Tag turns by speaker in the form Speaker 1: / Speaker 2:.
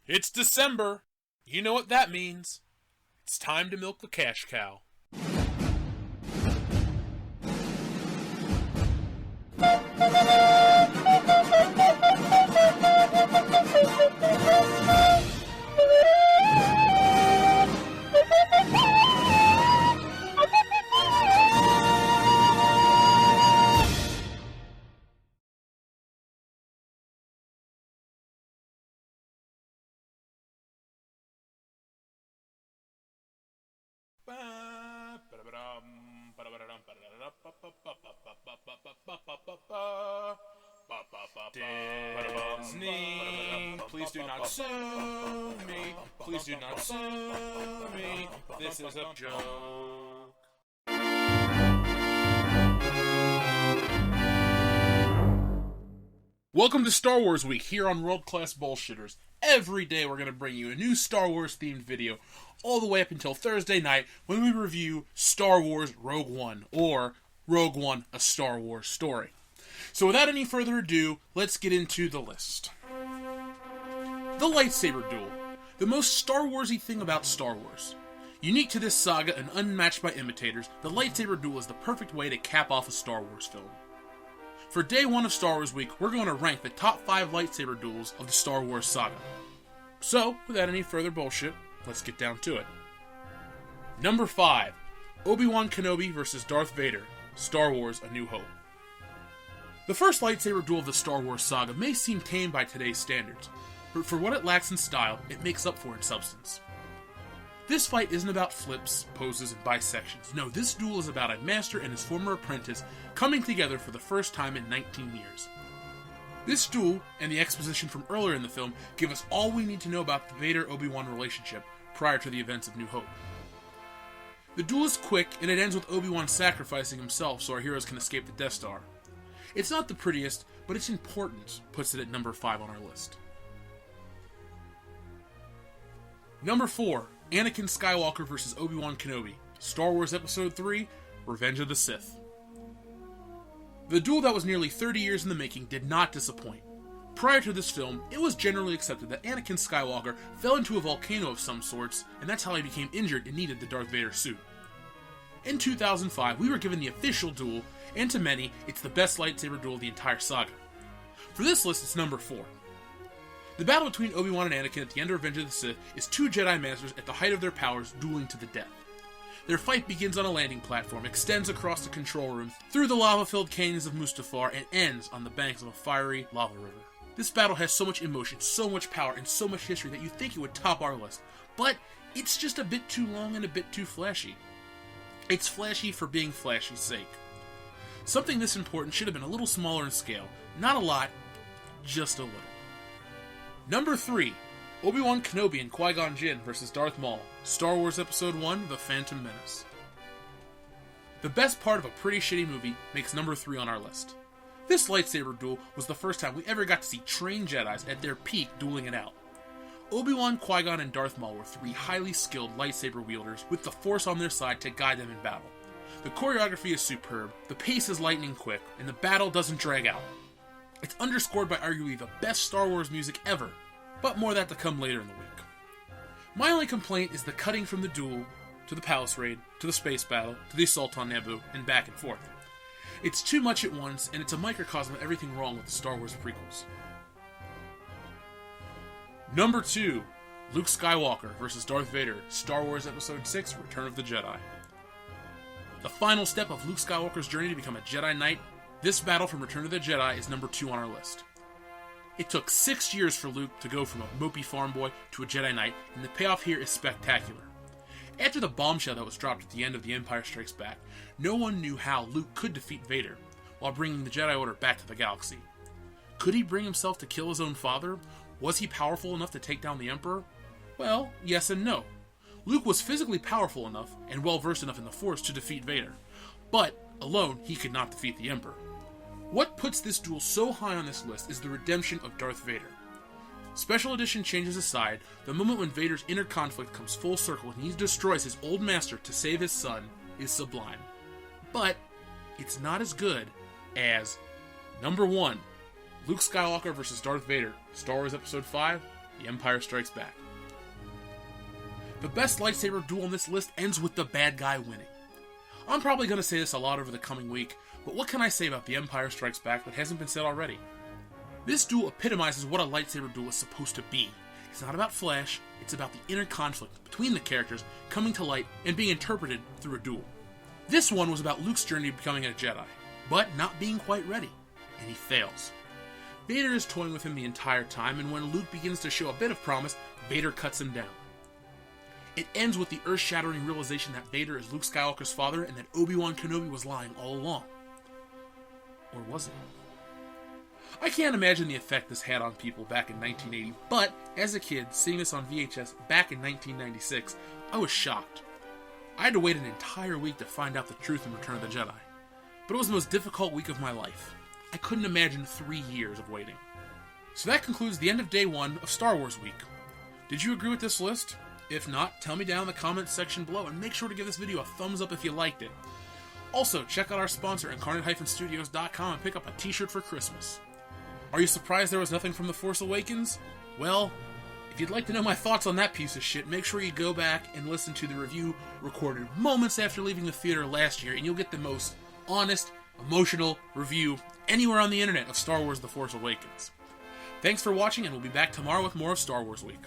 Speaker 1: It's December. You know what that means. It's time to milk the cash cow. Disney, please do not sue me. Please do not sue me. This is a joke. Welcome to Star Wars Week here on World Class Bullshitters. Every day we're going to bring you a new Star Wars themed video, all the way up until Thursday night when we review Star Wars Rogue One, or Rogue One, A Star Wars Story. So without any further ado, let's get into the list. The Lightsaber Duel, the most Star Wars-y thing about Star Wars. Unique to this saga and unmatched by imitators, the Lightsaber Duel is the perfect way to cap off a Star Wars film. For day one of Star Wars Week, we're going to rank the top 5 lightsaber duels of the Star Wars saga. So, without any further bullshit, let's get down to it. Number 5, Obi-Wan Kenobi vs. Darth Vader, Star Wars A New Hope. The first lightsaber duel of the Star Wars saga may seem tame by today's standards, but for what it lacks in style, it makes up for in substance. This fight isn't about flips, poses, and bisections. No, this duel is about a master and his former apprentice coming together for the first time in 19 years. This duel, and the exposition from earlier in the film, give us all we need to know about the Vader-Obi-Wan relationship prior to the events of New Hope. The duel is quick, and it ends with Obi-Wan sacrificing himself so our heroes can escape the Death Star. It's not the prettiest, but its importance puts it at number 5 on our list. Number 4, Anakin Skywalker vs. Obi-Wan Kenobi, Star Wars Episode 3, Revenge of the Sith. The duel that was nearly 30 years in the making did not disappoint. Prior to this film, it was generally accepted that Anakin Skywalker fell into a volcano of some sorts, and that's how he became injured and needed the Darth Vader suit. In 2005, we were given the official duel, and to many, it's the best lightsaber duel of the entire saga. For this list, it's number 4. The battle between Obi-Wan and Anakin at the end of Revenge of the Sith is 2 Jedi Masters at the height of their powers dueling to the death. Their fight begins on a landing platform, extends across the control room, through the lava-filled canyons of Mustafar, and ends on the banks of a fiery lava river. This battle has so much emotion, so much power, and so much history that you'd think it would top our list, but it's just a bit too long and a bit too flashy. It's flashy for being flashy's sake. Something this important should have been a little smaller in scale. Not a lot, just a little. Number 3, Obi-Wan Kenobi and Qui-Gon Jinn vs. Darth Maul, Star Wars Episode 1, The Phantom Menace. The best part of a pretty shitty movie makes number 3 on our list. This lightsaber duel was the first time we ever got to see trained Jedis at their peak dueling it out. Obi-Wan, Qui-Gon, and Darth Maul were 3 highly skilled lightsaber wielders with the Force on their side to guide them in battle. The choreography is superb, the pace is lightning quick, and the battle doesn't drag out. It's underscored by arguably the best Star Wars music ever, but more of that to come later in the week. My only complaint is the cutting from the duel, to the palace raid, to the space battle, to the assault on Naboo, and back and forth. It's too much at once, and it's a microcosm of everything wrong with the Star Wars prequels. Number 2, Luke Skywalker vs. Darth Vader, Star Wars Episode 6, Return of the Jedi. The final step of Luke Skywalker's journey to become a Jedi Knight, this battle from Return of the Jedi is number 2 on our list. It took 6 years for Luke to go from a mopey farm boy to a Jedi Knight, and the payoff here is spectacular. After the bombshell that was dropped at the end of The Empire Strikes Back, no one knew how Luke could defeat Vader, while bringing the Jedi Order back to the galaxy. Could he bring himself to kill his own father? Was he powerful enough to take down the Emperor? Well, yes and no. Luke was physically powerful enough, and well-versed enough in the Force to defeat Vader, but alone he could not defeat the Emperor. What puts this duel so high on this list is the redemption of Darth Vader. Special edition changes aside, the moment when Vader's inner conflict comes full circle and he destroys his old master to save his son is sublime. But it's not as good as number 1, Luke Skywalker vs. Darth Vader, Star Wars Episode 5, The Empire Strikes Back. The best lightsaber duel on this list ends with the bad guy winning. I'm probably going to say this a lot over the coming week, but what can I say about The Empire Strikes Back that hasn't been said already? This duel epitomizes what a lightsaber duel is supposed to be. It's not about flash, it's about the inner conflict between the characters coming to light and being interpreted through a duel. This one was about Luke's journey to becoming a Jedi, but not being quite ready, and he fails. Vader is toying with him the entire time, and when Luke begins to show a bit of promise, Vader cuts him down. It ends with the earth-shattering realization that Vader is Luke Skywalker's father and that Obi-Wan Kenobi was lying all along. Or was it? I can't imagine the effect this had on people back in 1980, but as a kid, seeing this on VHS back in 1996, I was shocked. I had to wait an entire week to find out the truth in Return of the Jedi, but it was the most difficult week of my life. I couldn't imagine 3 years of waiting. So that concludes the end of day 1 of Star Wars Week. Did you agree with this list? If not, tell me down in the comments section below, and make sure to give this video a thumbs up if you liked it. Also, check out our sponsor, Incarnate-Studios.com, and pick up a t-shirt for Christmas. Are you surprised there was nothing from The Force Awakens? Well, if you'd like to know my thoughts on that piece of shit, make sure you go back and listen to the review recorded moments after leaving the theater last year, and you'll get the most honest, emotional review anywhere on the internet of Star Wars The Force Awakens. Thanks for watching, and we'll be back tomorrow with more of Star Wars Week.